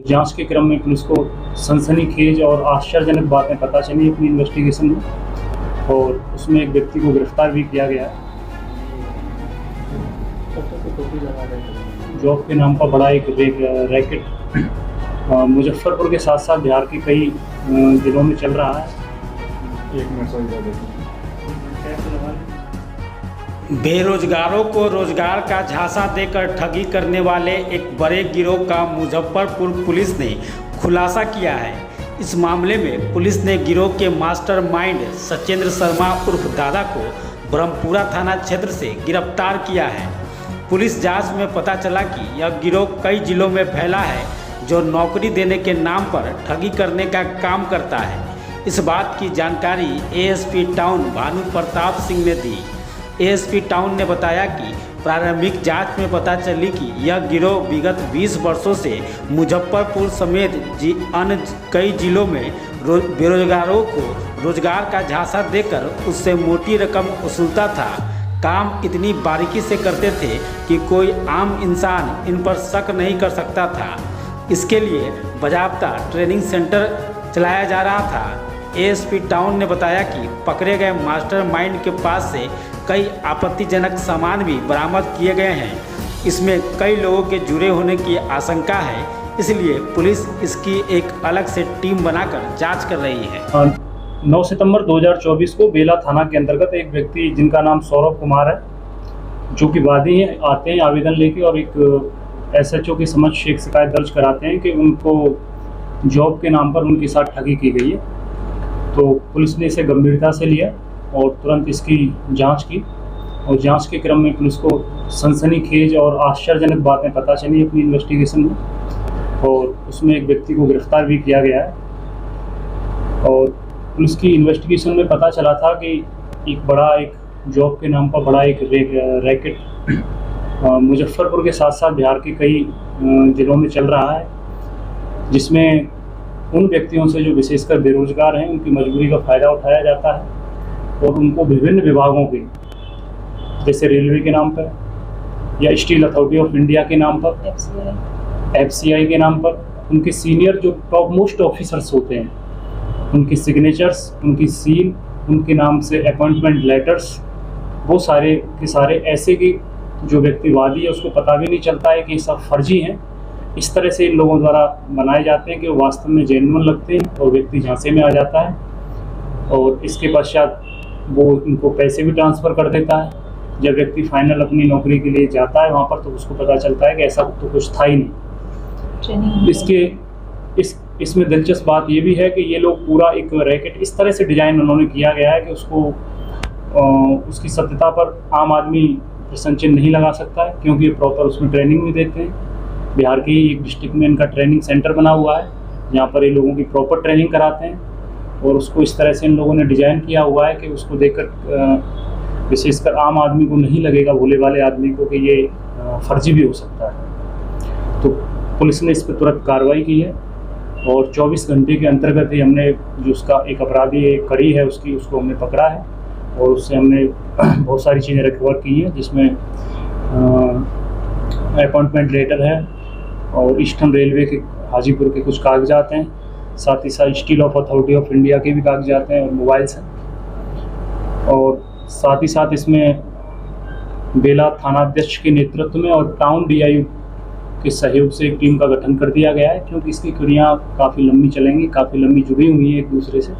जांच के क्रम में पुलिस को सनसनीखेज और आश्चर्यजनक बातें पता चली अपनी इन्वेस्टिगेशन में, और उसमें एक व्यक्ति को गिरफ्तार भी किया गया है। जॉब के नाम पर बड़ा एक रैकेट मुजफ्फरपुर के साथ साथ बिहार के कई जिलों में चल रहा है। बेरोजगारों को रोजगार का झांसा देकर ठगी करने वाले एक बड़े गिरोह का मुजफ्फरपुर पुलिस ने खुलासा किया है। इस मामले में पुलिस ने गिरोह के मास्टरमाइंड सचेंद्र शर्मा उर्फ दादा को ब्रह्मपुरा थाना क्षेत्र से गिरफ्तार किया है। पुलिस जांच में पता चला कि यह गिरोह कई जिलों में फैला है, जो नौकरी देने के नाम पर ठगी करने का काम करता है। इस बात की जानकारी एएसपी टाउन भानु प्रताप सिंह ने दी। एएसपी टाउन ने बताया कि प्रारंभिक जांच में पता चली कि यह गिरोह विगत 20 वर्षों से मुजफ्फरपुर समेत अन्य कई जिलों में बेरोजगारों को रोजगार का झांसा देकर उससे मोटी रकम वसूलता था। काम इतनी बारीकी से करते थे कि कोई आम इंसान इन पर शक नहीं कर सकता था। इसके लिए बाकायदा ट्रेनिंग सेंटर चलाया जा रहा था। एएसपी टाउन ने बताया कि पकड़े गए मास्टरमाइंड के पास से कई आपत्तिजनक सामान भी बरामद किए गए हैं। इसमें कई लोगों के जुड़े होने की आशंका है, इसलिए पुलिस इसकी एक अलग से टीम बनाकर जांच कर रही है। 9 सितंबर 2024 को बेला थाना के अंतर्गत एक व्यक्ति जिनका नाम सौरभ कुमार है, जो कि वादी हैं, आते हैं आवेदन लेके और एक एसएचओ के समक्ष एक शिकायत दर्ज कराते हैं कि उनको जॉब के नाम पर उनके साथ ठगी की गई है। तो पुलिस ने इसे गंभीरता से लिया और तुरंत इसकी जांच की, और जांच के क्रम में पुलिस को सनसनीखेज और आश्चर्यजनक बातें पता चली अपनी इन्वेस्टिगेशन में, और उसमें एक व्यक्ति को गिरफ्तार भी किया गया है। और पुलिस की इन्वेस्टिगेशन में पता चला था कि एक जॉब के नाम पर बड़ा एक रैकेट मुजफ्फरपुर के साथ साथ बिहार के कई जिलों में चल रहा है, जिसमें उन व्यक्तियों से जो विशेषकर बेरोजगार हैं उनकी मजबूरी का फ़ायदा उठाया जाता है और उनको विभिन्न विभागों के, जैसे रेलवे के नाम पर या स्टील अथॉरिटी ऑफ इंडिया के नाम पर, एफसीआई के नाम पर, उनके सीनियर जो टॉप मोस्ट ऑफिसर्स होते हैं उनकी सिग्नेचर्स, उनकी सील, उनके नाम से अपॉइंटमेंट लेटर्स, वो सारे के सारे ऐसे कि जो व्यक्तिवादी है उसको पता भी नहीं चलता है कि ये सब फर्जी हैं। इस तरह से इन लोगों द्वारा बनाए जाते हैं कि वो वास्तव में जेन्युइन लगते हैं और व्यक्ति झांसे में आ जाता है, और इसके पश्चात वो उनको पैसे भी ट्रांसफ़र कर देता है। जब व्यक्ति फाइनल अपनी नौकरी के लिए जाता है वहाँ पर, तो उसको पता चलता है कि ऐसा तो कुछ था ही नहीं। इसमें दिलचस्प बात ये भी है कि ये लोग पूरा एक रैकेट इस तरह से डिज़ाइन उन्होंने किया गया है कि उसको उसकी सत्यता पर आम आदमी प्रश्न चिन्ह नहीं लगा सकता है, क्योंकि ये प्रॉपर उसमें ट्रेनिंग भी देते हैं। बिहार के एक डिस्ट्रिक्ट में इनका ट्रेनिंग सेंटर बना हुआ है, जहाँ पर ये लोगों की प्रॉपर ट्रेनिंग कराते हैं, और उसको इस तरह से इन लोगों ने डिज़ाइन किया हुआ है कि उसको देखकर विशेषकर आम आदमी को नहीं लगेगा, भोले वाले आदमी को, कि ये फर्जी भी हो सकता है। तो पुलिस ने इस पर तुरंत कार्रवाई की है और 24 घंटे के अंतर्गत ही हमने जो उसका एक अपराधी एक कड़ी है उसको हमने पकड़ा है, और उससे हमने बहुत सारी चीज़ें रिकवर की हैं, जिसमें अपॉइंटमेंट लेटर है और ईस्टर्न रेलवे के हाजीपुर के कुछ कागजात हैं, साथ ही साथ steel of authority of India के भी कागजात हैं और मोबाइल्स हैं। और साथ ही साथ इसमें बेला थानाध्यक्ष के नेतृत्व में और टाउन डीआईयू के सहयोग से एक टीम का गठन कर दिया गया है, क्योंकि इसकी कड़ियाँ काफ़ी लंबी चलेंगी, काफ़ी लंबी जुड़ी हुई हैं एक दूसरे से।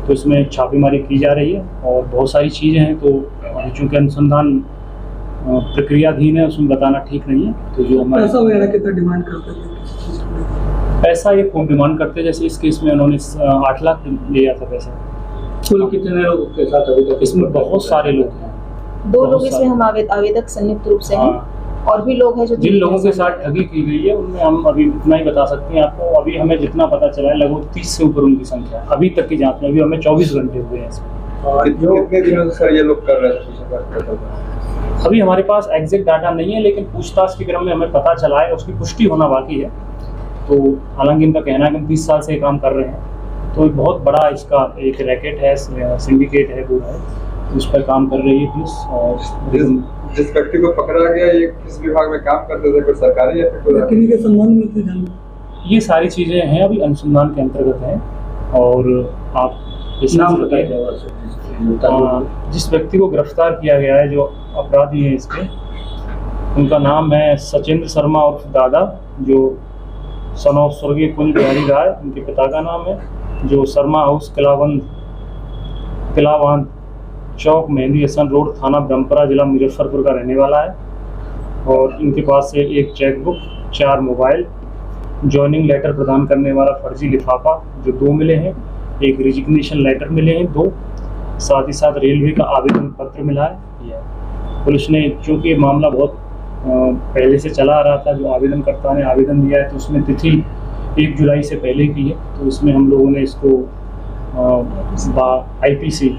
तो इसमें छापेमारी की जा रही है और बहुत सारी चीज़ें हैं, तो चूँकि अनुसंधान प्रक्रियाधीन है उसमें बताना ठीक नहीं है। तो जो हमारे पैसा वगैरह कितना डिमांड करते थे? पैसा ये खूब डिमांड करते, जैसे इस केस में उन्होंने 8 लाख लिया था पैसा। कुल कितने लोगों के साथ अभी तक? इसमें बहुत सारे लोग हैं, 2 लोग इसमें हम आवेदक संयुक्त रूप से हैं, और भी लोग हैं जो जिन लोगों के साथ ठगी की गई है उनमें हम अभी इतना ही बता सकते हैं आपको। अभी हमें जितना पता चला है लगभग 30 से ऊपर उनकी संख्या है अभी तक की जांच में। अभी हमें 24 घंटे हुए हैं इसमें। कितने दिनों से सर ये लोग कर रहे थे? अभी हमारे पास एग्जैक्ट डाटा नहीं है, लेकिन पूछताछ के क्रम में हमें पता चला है, उसकी पुष्टि होना बाकी है। तो हालांकि इनका कहना है कि हम 30 साल से काम कर रहे हैं, तो एक बहुत बड़ा इसका एक रैकेट है, सिंडिकेट है, वो है, उस पर काम कर रही है पुलिस। और जिस व्यक्ति को पकड़ा गया ये किस विभाग में काम करते थे, कोई सरकारी या फिर के संबंध में थे? ये सारी चीज़ें हैं अभी अनुसंधान के अंतर्गत हैं। और आप नाम बताइए। जिस व्यक्ति को गिरफ्तार किया गया है, जो अपराधी हैं इसके, उनका नाम है सचिंद्र शर्मा उर्फ दादा, जो सन ऑफ स्वर्गीय कुंज बिहारी राय उनके पिता का नाम है, जो शर्मा हाउस किलावांद चौक मेहंदी हसन रोड थाना ब्रह्मपुरा जिला मुजफ्फरपुर का रहने वाला है। और इनके पास से एक चेकबुक, 4 मोबाइल, जॉइनिंग लेटर प्रदान करने वाला फर्जी लिफाफा जो 2 मिले हैं, एक रिजिग्नेशन लेटर मिले हैं 2, साथ ही साथ रेलवे का आवेदन पत्र मिला है। पुलिस ने, चूँकि ये मामला बहुत पहले से चला आ रहा था, जो आवेदनकर्ता ने आवेदन दिया है तो उसमें तिथि 1 जुलाई से पहले की है, तो इसमें हम लोगों ने इसको IPC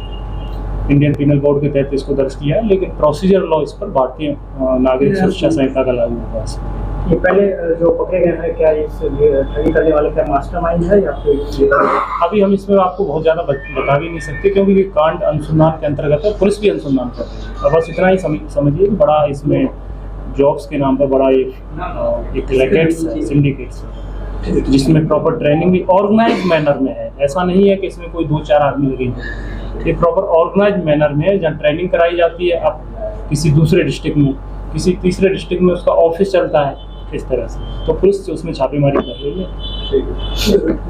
इंडियन पीनल कोड के तहत इसको दर्ज किया है। लेकिन प्रोसीजर लॉ इस पर भारतीय नागरिक सुरक्षा संहिता का लागू होगा। ये पहले जो पकड़े गए हैं, क्या इस ठगी करने वाले का मास्टरमाइंड है या फिर? अभी हम इसमें आपको बहुत ज़्यादा बता भी नहीं सकते, क्योंकि ये कांड अनुसंधान के अंतर्गत है, पुलिस भी अनुसंधान कर रही है। अब बस इतना ही समझिए कि बड़ा इसमें जॉब्स के नाम पर बड़ा एक रैकेट्स है, सिंडिकेट्स है, जिसमें प्रॉपर ट्रेनिंग भी ऑर्गेनाइज मैनर में है। ऐसा नहीं है कि इसमें कोई 2-4 आदमी लगे हैं, ये प्रॉपर ऑर्गेनाइज मैनर में है, जहाँ ट्रेनिंग कराई जाती है। अब किसी दूसरे डिस्ट्रिक्ट में, किसी तीसरे डिस्ट्रिक्ट में उसका ऑफिस चलता है, इस तरह से, तो पुलिस उसमें छापेमारी कर रही है।